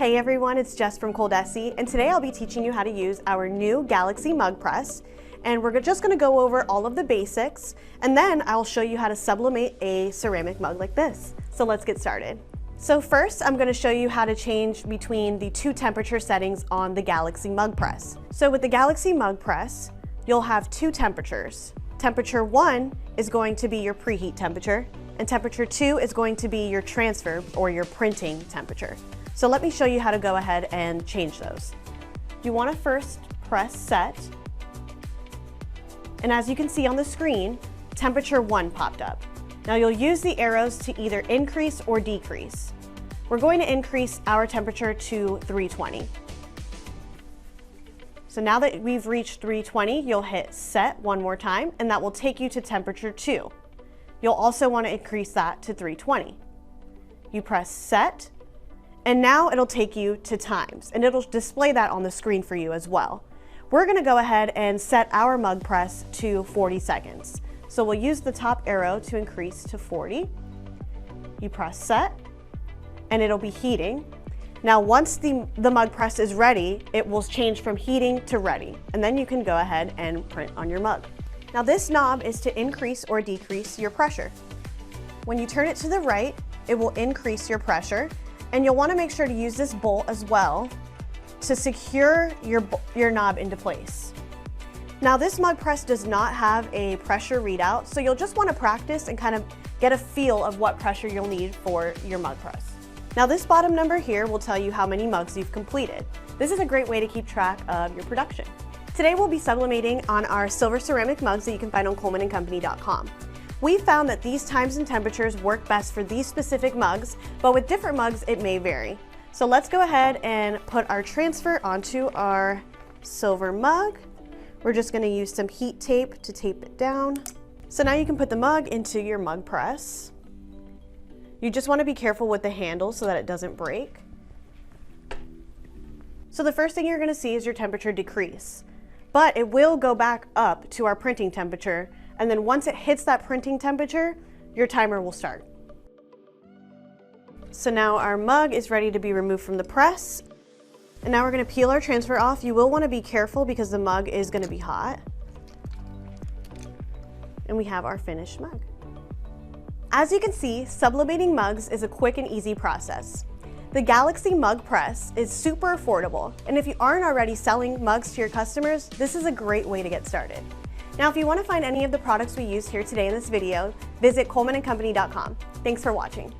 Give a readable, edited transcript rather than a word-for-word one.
Hey everyone, it's Jess from ColDesi, and today I'll be teaching you how to use our new Galaxy mug press. And we're just going to go over all of the basics, and then I'll show you how to sublimate a ceramic mug like this. So let's get started. So first, I'm going to show you how to change between the two temperature settings on the Galaxy mug press. So with the Galaxy mug press, you'll have two temperatures. Temperature 1 is going to be your preheat temperature, and temperature 2 is going to be your transfer or your printing temperature. So let me show you how to go ahead and change those. You want to first press set, and as you can see on the screen, temperature 1 popped up. Now you'll use the arrows to either increase or decrease. We're going to increase our temperature to 320. So now that we've reached 320, you'll hit set one more time, and that will take you to temperature 2. You'll also want to increase that to 320. You press set, and now it'll take you to times, and it'll display that on the screen for you as well. We're going to go ahead and set our mug press to 40 seconds. So we'll use the top arrow to increase to 40. You press set, and it'll be heating. Now once the mug press is ready, it will change from heating to ready, and then you can go ahead and print on your mug. Now this knob is to increase or decrease your pressure. When you turn it to the right, it will increase your pressure, and you'll want to make sure to use this bolt as well to secure your knob into place. Now this mug press does not have a pressure readout, so you'll just want to practice and kind of get a feel of what pressure you'll need for your mug press. Now this bottom number here will tell you how many mugs you've completed. This is a great way to keep track of your production. Today we'll be sublimating on our silver ceramic mugs that you can find on colemanandcompany.com. We found that these times and temperatures work best for these specific mugs, but with different mugs it may vary. So let's go ahead and put our transfer onto our silver mug. We're just going to use some heat tape to tape it down. So now you can put the mug into your mug press. You just want to be careful with the handle so that it doesn't break. So the first thing you're going to see is your temperature decrease, but it will go back up to our printing temperature, and then once it hits that printing temperature, your timer will start. So now our mug is ready to be removed from the press. And now we're going to peel our transfer off. You will want to be careful because the mug is going to be hot. And we have our finished mug. As you can see, sublimating mugs is a quick and easy process. The Galaxy mug press is super affordable, and if you aren't already selling mugs to your customers, this is a great way to get started. Now, if you want to find any of the products we used here today in this video, visit colemanandcompany.com. Thanks for watching.